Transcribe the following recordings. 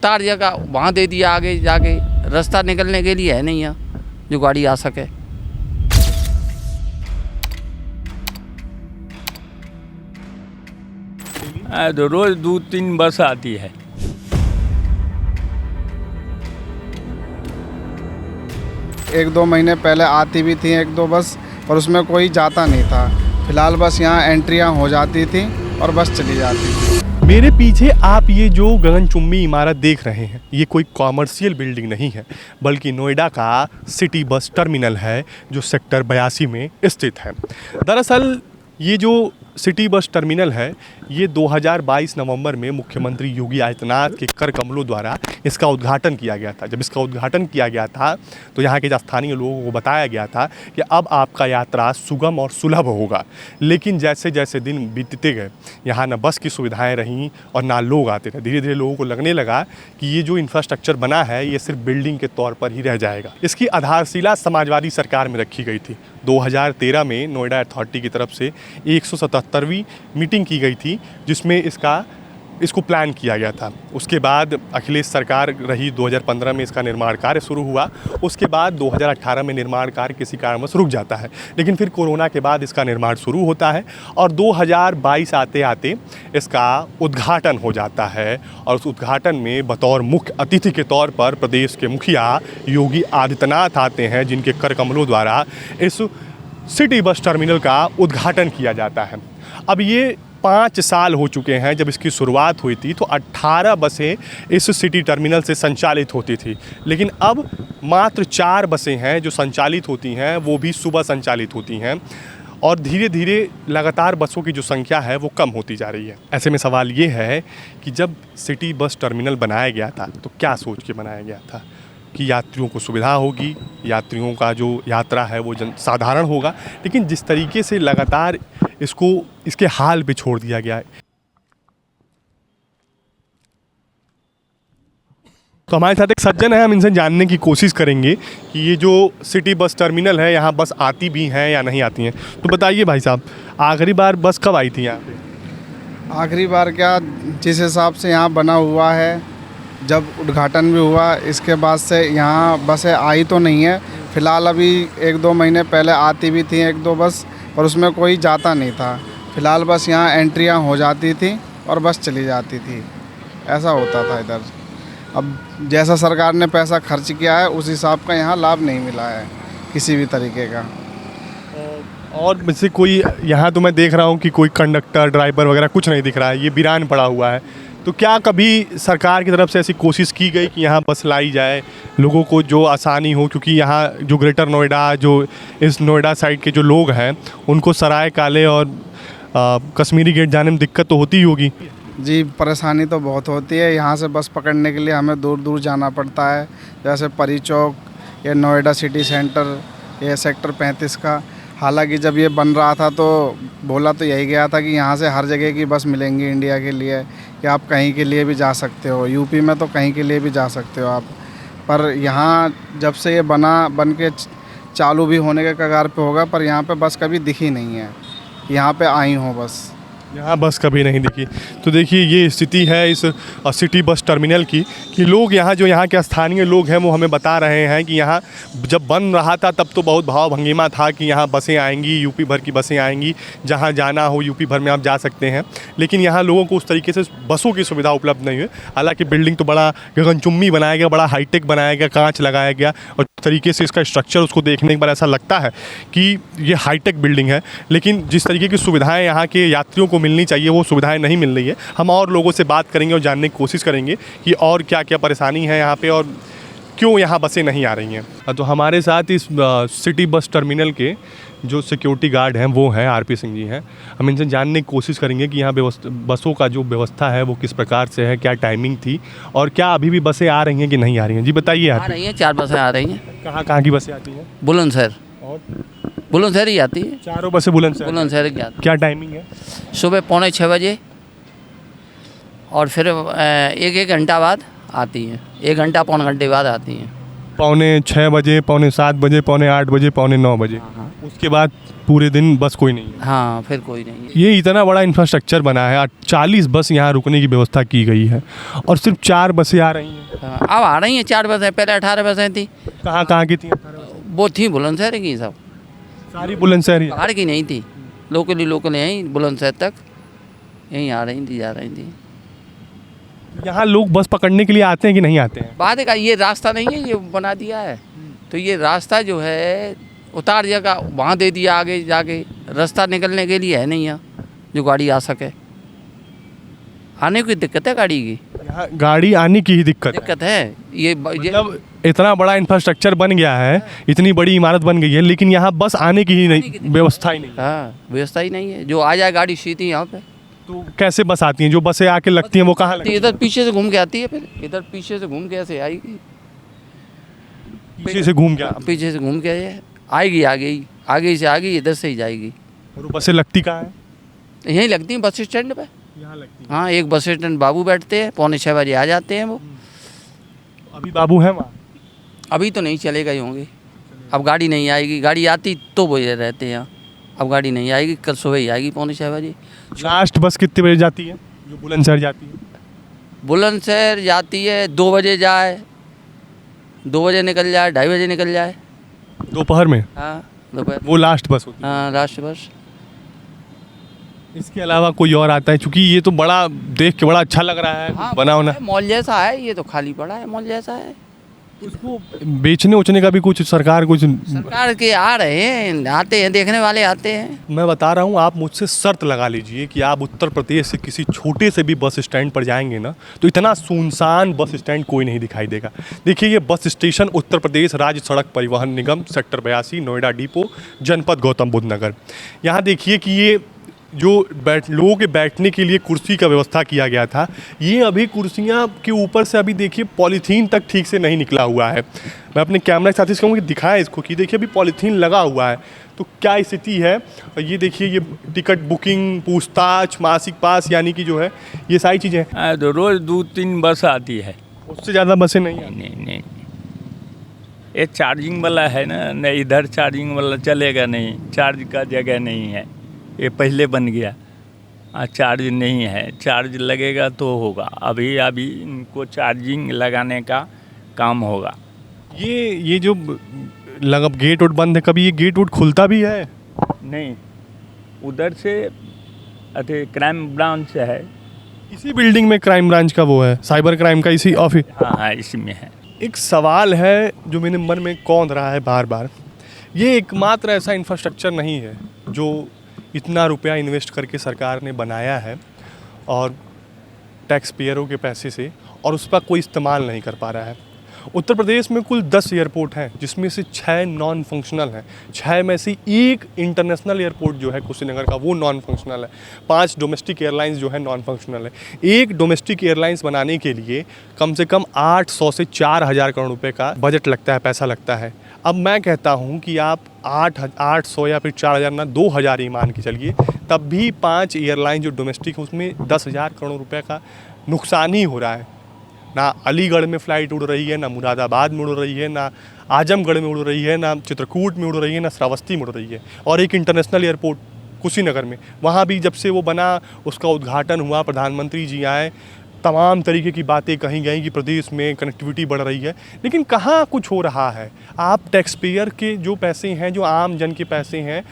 तार जगह वहाँ दे दिया, आगे जाके रास्ता निकलने के लिए है नहीं यहाँ जो गाड़ी आ सके। तो रोज 2-3 बस आती है। एक दो महीने पहले आती भी थी एक दो बस, पर उसमें कोई जाता नहीं था। फिलहाल बस यहाँ एंट्रियाँ हो जाती थी और बस चली जाती थी। मेरे पीछे आप ये जो गगनचुंबी इमारत देख रहे हैं, ये कोई कॉमर्शियल बिल्डिंग नहीं है, बल्कि नोएडा का सिटी बस टर्मिनल है जो सेक्टर 82 में स्थित है। दरअसल ये जो सिटी बस टर्मिनल है, ये 2022 नवंबर में मुख्यमंत्री योगी आदित्यनाथ के कर कमलों द्वारा इसका उद्घाटन किया गया था। जब इसका उद्घाटन किया गया था तो यहाँ के स्थानीय लोगों को बताया गया था कि अब आपका यात्रा सुगम और सुलभ होगा। लेकिन जैसे जैसे दिन बीतते गए, यहाँ ना बस की सुविधाएं रहीं और ना लोग आते रहे। धीरे धीरे लोगों को लगने लगा कि ये जो इंफ्रास्ट्रक्चर बना है ये सिर्फ बिल्डिंग के तौर पर ही रह जाएगा। इसकी आधारशिला समाजवादी सरकार में रखी गई थी। 2013 में नोएडा अथॉरिटी की तरफ से 177वीं मीटिंग की गई थी जिसमें इसको प्लान किया गया था। उसके बाद अखिलेश सरकार रही, 2015 में इसका निर्माण कार्य शुरू हुआ। उसके बाद 2018 में निर्माण कार्य किसी कारणवश रुक जाता है, लेकिन फिर कोरोना के बाद इसका निर्माण शुरू होता है और 2022 आते आते इसका उद्घाटन हो जाता है। और उस उद्घाटन में बतौर मुख्य अतिथि के तौर पर प्रदेश के मुखिया योगी आदित्यनाथ आते हैं, जिनके कर कमलों द्वारा इस सिटी बस टर्मिनल का उद्घाटन किया जाता है। अब ये 5 साल हो चुके हैं। जब इसकी शुरुआत हुई थी तो 18 बसें इस सिटी टर्मिनल से संचालित होती थी, लेकिन अब मात्र 4 बसें हैं जो संचालित होती हैं, वो भी सुबह संचालित होती हैं। और धीरे धीरे लगातार बसों की जो संख्या है वो कम होती जा रही है। ऐसे में सवाल ये है कि जब सिटी बस टर्मिनल बनाया गया था तो क्या सोच के बनाया गया था कि यात्रियों को सुविधा होगी, यात्रियों का जो यात्रा है वो साधारण होगा। लेकिन जिस तरीके से लगातार इसको इसके हाल पे छोड़ दिया गया है, तो हमारे साथ एक सज्जन है, हम इनसे जानने की कोशिश करेंगे कि ये जो सिटी बस टर्मिनल है यहाँ बस आती भी हैं या नहीं आती हैं। तो बताइए भाई साहब, आखिरी बार बस कब आई थी यहाँ पे? आखिरी बार क्या, जिस हिसाब से यहाँ बना हुआ है, जब उद्घाटन भी हुआ इसके बाद से यहाँ बसें आई तो नहीं है। फ़िलहाल अभी 1-2 महीने पहले आती भी थी एक दो बस, पर उसमें कोई जाता नहीं था। फ़िलहाल बस यहाँ एंट्रियाँ हो जाती थी और बस चली जाती थी, ऐसा होता था इधर। अब जैसा सरकार ने पैसा खर्च किया है उस हिसाब का यहाँ लाभ नहीं मिला है किसी भी तरीके का। और वैसे कोई यहाँ तो मैं देख रहा हूँ कि कोई कंडक्टर ड्राइवर वगैरह कुछ नहीं दिख रहा है, ये वीरान पड़ा हुआ है। तो क्या कभी सरकार की तरफ से ऐसी कोशिश की गई कि यहाँ बस लाई जाए, लोगों को जो आसानी हो? क्योंकि यहाँ जो ग्रेटर नोएडा, जो इस नोएडा साइड के जो लोग हैं, उनको सराय काले और कश्मीरी गेट जाने में दिक्कत तो होती ही होगी। जी, परेशानी तो बहुत होती है। यहाँ से बस पकड़ने के लिए हमें दूर दूर जाना पड़ता है, जैसे परी चौक या नोएडा सिटी सेंटर या सेक्टर 35 का। हालांकि जब ये बन रहा था तो बोला तो यही गया था कि यहाँ से हर जगह की बस मिलेंगी इंडिया के लिए, कि आप कहीं के लिए भी जा सकते हो, यूपी में तो कहीं के लिए भी जा सकते हो आप। पर यहाँ जब से ये बन के चालू भी होने के कगार पे होगा, पर यहाँ पे बस कभी दिखी नहीं है, यहाँ पे आई हो बस। यहाँ बस कभी नहीं दिखी। तो देखिए ये स्थिति है इस सिटी बस टर्मिनल की, कि लोग यहाँ जो यहाँ के स्थानीय लोग हैं वो हमें बता रहे हैं कि यहाँ जब बन रहा था तब तो बहुत भाव भंगिमा था कि यहाँ बसें आएंगी, यूपी भर की बसें आएंगी, जहाँ जाना हो यूपी भर में आप जा सकते हैं। लेकिन यहाँ लोगों को उस तरीके से बसों की सुविधा उपलब्ध नहीं है। हालाँकि बिल्डिंग तो बड़ा गगनचुंबी बनाया गया, बड़ा हाईटेक बनाया गया, कांच लगाया गया, और तरीके से इसका स्ट्रक्चर उसको देखने के बाद ऐसा लगता है कि ये हाईटेक बिल्डिंग है। लेकिन जिस तरीके की सुविधाएं यहाँ के यात्रियों को मिलनी चाहिए वो सुविधाएं नहीं मिल रही है। हम और लोगों से बात करेंगे और जानने की कोशिश करेंगे कि और क्या क्या परेशानी है यहाँ पे और क्यों यहाँ बसें नहीं आ रही हैं। तो हमारे साथ इस सिटी बस टर्मिनल के जो सिक्योरिटी गार्ड हैं वो हैं आरपी सिंह जी हैं। हम इनसे जानने की कोशिश करेंगे कि यहाँ बसों का जो व्यवस्था है वो किस प्रकार से है, क्या टाइमिंग थी और क्या अभी भी बसें आ रही हैं कि नहीं आ रही हैं। जी बताइए। आ रही हैं, 4 बसें आ रही हैं। कहाँ की बसें आती हैं? बुलंदशहर। और बुलंदशहर ही आती है, चारों बसें बुलंदशहर की आती। क्या टाइमिंग है? सुबह 5:45 बजे और फिर 1 घंटा बाद आती हैं, 1 घंटा 1.25 घंटे बाद आती हैं। 6:45 बजे, 7:45 बजे, 8 बजे, 9:15 बजे। हाँ। उसके बाद पूरे दिन बस कोई नहीं है। हाँ, फिर कोई नहीं है। ये इतना बड़ा इंफ्रास्ट्रक्चर बना है, 40 बस यहाँ रुकने की व्यवस्था की गई है और सिर्फ 4 बसें आ रही हैं। हाँ, अब आ रही हैं 4 बसें, पहले 18 बसें थी। कहाँ कहाँ की थी? वो थी बुलंदशहर की, सब सारी बुलंदशहर ही। पहाड़ की नहीं थी, लोकल यहीं बुलंदशहर तक यहीं आ रही थी, जा रही थी। यहाँ लोग बस पकड़ने के लिए आते हैं कि नहीं आते हैं? बात है का ये रास्ता नहीं है, ये बना दिया है, तो ये रास्ता जो है उतार जगह वहाँ दे दिया, आगे जाके रास्ता निकलने के लिए है नहीं यहाँ जो गाड़ी आ सके। आने की दिक्कत है गाड़ी की, यहाँ गाड़ी आने की ही दिक्कत है। ये मतलब इतना बड़ा इंफ्रास्ट्रक्चर बन गया है, इतनी बड़ी इमारत बन गई है, लेकिन यहाँ बस आने की ही नहीं, व्यवस्था ही नहीं। हाँ, व्यवस्था ही नहीं है। जो आ जाए गाड़ी सीधी यहाँ पे। तो कैसे बस आती हैं? जो बसें आके लगती हैं वो कहाँ लगती हैं? इधर पीछे से घूम के आती है, फिर इधर पीछे से घूम के ऐसे आएगी, पीछे से घूम के पीछे से घूम के आएगी, आगे से आगे इधर से ही जाएगी। और वो बसें लगती कहाँ है? यहीं लगती हैं बस स्टैंड पे। यहाँ लगती है। हाँ, एक बस स्टैंड बाबू बैठते हैं, 5:45 बजे आ जाते हैं वो। अभी बाबू हैं वहाँ? अभी तो नहीं चले गए होंगे, अब गाड़ी नहीं आएगी। गाड़ी आती तो वो इधर रहते हैं यहाँ, अब गाड़ी नहीं आएगी, कल सुबह ही आएगी 5:45 बजे। लास्ट बस कितने बजे जाती है जो बुलंदशहर जाती है? बुलंदशहर जाती है 2 बजे जाए, 2 बजे निकल जाए, 2:30 बजे निकल जाए दोपहर में। हाँ, दोपहर। वो लास्ट बस होती है। हाँ, लास्ट बस। इसके अलावा कोई और आता है? क्योंकि ये तो बड़ा देख के बड़ा अच्छा लग रहा है। हाँ, बना होना मॉल जैसा है, ये तो खाली पड़ा है, मॉल जैसा है। उसको बेचने उचने का भी कुछ सरकार कुछ? सरकार के आ रहे हैं, आते हैं, देखने वाले आते हैं। मैं बता रहा हूँ, आप मुझसे शर्त लगा लीजिए कि आप उत्तर प्रदेश से किसी छोटे से भी बस स्टैंड पर जाएंगे ना, तो इतना सुनसान बस स्टैंड कोई नहीं दिखाई देगा। देखिए, ये बस स्टेशन उत्तर प्रदेश राज्य सड़क परिवहन निगम सेक्टर 82 नोएडा डिपो जनपद गौतम बुद्ध नगर। यहाँ देखिए कि ये जो लोगों के बैठने के लिए कुर्सी का व्यवस्था किया गया था, ये अभी कुर्सियाँ के ऊपर से अभी देखिए पॉलीथीन तक ठीक से नहीं निकला हुआ है। मैं अपने कैमरा के साथी से कहूँगा कि दिखाएं इसको कि देखिए अभी पॉलीथीन लगा हुआ है, तो क्या स्थिति है। ये देखिए, ये टिकट बुकिंग, पूछताछ, मासिक पास, यानी कि जो है ये सारी चीज़ें हैं। तो रोज़ 2-3 बस आती है। उससे ज़्यादा बसें नहीं आती। नहीं, ये चार्जिंग वाला है ना, नहीं इधर चार्जिंग वाला चलेगा नहीं, चार्ज का जगह नहीं है। ये पहले बन गया, चार्ज नहीं है, चार्ज लगेगा तो होगा। अभी इनको चार्जिंग लगाने का काम होगा। ये जो लगा गेट वोट बंद है, कभी ये गेट वोट खुलता भी है? नहीं, उधर से क्राइम ब्रांच है, इसी बिल्डिंग में क्राइम ब्रांच का वो है, साइबर क्राइम का इसी ऑफिस। हाँ, इसी में है। एक सवाल है जो मेरे मन में कौंध रहा है बार बार। ये एकमात्र ऐसा इंफ्रास्ट्रक्चर नहीं है जो इतना रुपया इन्वेस्ट करके सरकार ने बनाया है और टैक्स पेयरों के पैसे से, और उस पर कोई इस्तेमाल नहीं कर पा रहा है। उत्तर प्रदेश में कुल 10 एयरपोर्ट हैं, जिसमें से 6 नॉन फंक्शनल हैं। 6 में से एक इंटरनेशनल एयरपोर्ट जो है कुशीनगर का, वो नॉन फंक्शनल है। 5 डोमेस्टिक एयरलाइंस जो है नॉन फंक्शनल है। एक डोमेस्टिक एयरलाइंस बनाने के लिए कम से कम 800 से 4000 करोड़ रुपए का बजट लगता है, पैसा लगता है। अब मैं कहता हूँ कि आप 800 या फिर 4000 ना 2000 ही मान के चलिए, तब भी 5 एयरलाइन जो डोमेस्टिक है उसमें 10,000 करोड़ रुपए का नुकसान ही हो रहा है। ना अलीगढ़ में फ़्लाइट उड़ रही है, ना मुरादाबाद में उड़ रही है, ना आजमगढ़ में उड़ रही है, ना चित्रकूट में उड़ रही है, ना श्रावस्ती में उड़ रही है। और एक इंटरनेशनल एयरपोर्ट कुशीनगर में, वहाँ भी जब से वो बना, उसका उद्घाटन हुआ, प्रधानमंत्री जी आए, तमाम तरीके की बातें कही गई कि प्रदेश में कनेक्टिविटी बढ़ रही है, लेकिन कहाँ कुछ हो रहा है। आप टैक्स पेयर के जो पैसे हैं, जो आम जन के पैसे हैं,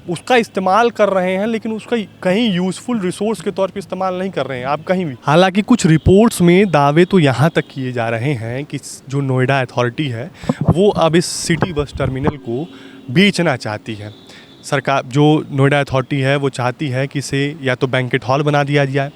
उसका इस्तेमाल कर रहे हैं, लेकिन उसका कहीं यूज़फुल रिसोर्स के तौर पे इस्तेमाल नहीं कर रहे हैं आप कहीं भी। हालांकि कुछ रिपोर्ट्स में दावे तो यहाँ तक किए जा रहे हैं कि जो नोएडा अथॉरिटी है वो अब इस सिटी बस टर्मिनल को बेचना चाहती है। सरकार, जो नोएडा अथॉरिटी है, वो चाहती है कि इसे या तो बैंकेट हॉल बना दिया जाए,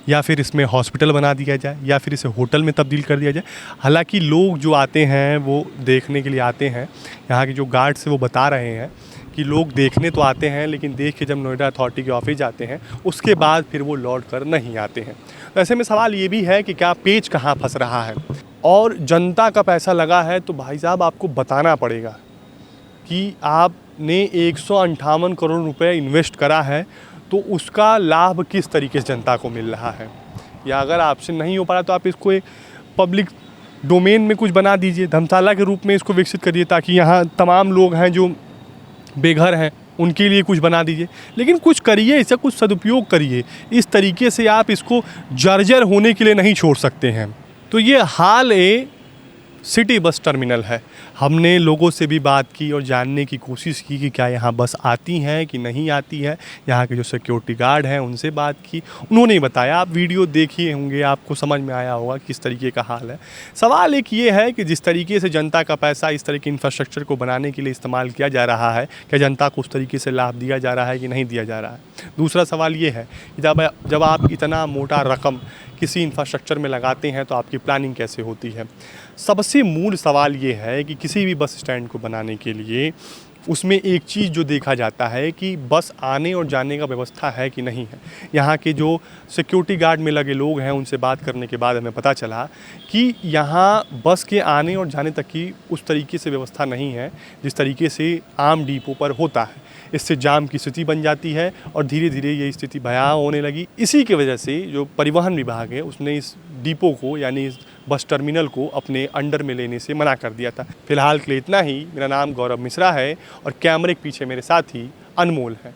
या फिर इसमें हॉस्पिटल बना दिया जाए, या फिर इसे होटल में तब्दील कर दिया जाए। हालांकि लोग जो आते हैं वो देखने के लिए आते हैं, यहाँ के जो गार्ड्स हैं वो बता रहे हैं कि लोग देखने तो आते हैं, लेकिन देख के जब नोएडा अथॉरिटी के ऑफिस जाते हैं उसके बाद फिर वो लौट कर नहीं आते हैं। तो ऐसे में सवाल ये भी है कि क्या पेच कहाँ फंस रहा है। और जनता का पैसा लगा है तो भाई साहब आपको बताना पड़ेगा कि आपने 158 करोड़ रुपए इन्वेस्ट करा है, तो उसका लाभ किस तरीके से जनता को मिल रहा है। या अगर आपसे नहीं हो पा रहा तो आप इसको एक पब्लिक डोमेन में कुछ बना दीजिए, धर्मशाला के रूप में इसको विकसित करिए, ताकि यहाँ तमाम लोग हैं जो बेघर हैं उनके लिए कुछ बना दीजिए, लेकिन कुछ करिए, इसका कुछ सदुपयोग करिए। इस तरीके से आप इसको जर्जर होने के लिए नहीं छोड़ सकते हैं। तो ये हाल सिटी बस टर्मिनल है। हमने लोगों से भी बात की और जानने की कोशिश की कि क्या यहाँ बस आती हैं कि नहीं आती है। यहाँ के जो सिक्योरिटी गार्ड हैं उनसे बात की, उन्होंने बताया। आप वीडियो देखिए होंगे, आपको समझ में आया होगा किस तरीके का हाल है। सवाल एक ये है कि जिस तरीके से जनता का पैसा इस तरह के इंफ्रास्ट्रक्चर को बनाने के लिए इस्तेमाल किया जा रहा है, क्या जनता को उस तरीके से लाभ दिया जा रहा है कि नहीं दिया जा रहा है। दूसरा सवाल ये है कि जब आप इतना मोटा रकम किसी इंफ्रास्ट्रक्चर में लगाते हैं तो आपकी प्लानिंग कैसे होती है। सबसे मूल सवाल ये है कि किसी भी बस स्टैंड को बनाने के लिए उसमें एक चीज़ जो देखा जाता है कि बस आने और जाने का व्यवस्था है कि नहीं है। यहाँ के जो सिक्योरिटी गार्ड में लगे लोग हैं उनसे बात करने के बाद हमें पता चला कि यहाँ बस के आने और जाने तक की उस तरीके से व्यवस्था नहीं है जिस तरीके से आम डिपो पर होता है। इससे जाम की स्थिति बन जाती है और धीरे धीरे ये स्थिति भयावह होने लगी। इसी की वजह से जो परिवहन विभाग है उसने इस डिपो को यानी इस बस टर्मिनल को अपने अंडर में लेने से मना कर दिया था। फिलहाल के लिए इतना ही। मेरा नाम गौरव मिश्रा है और कैमरे के पीछे मेरे साथी अनमोल है।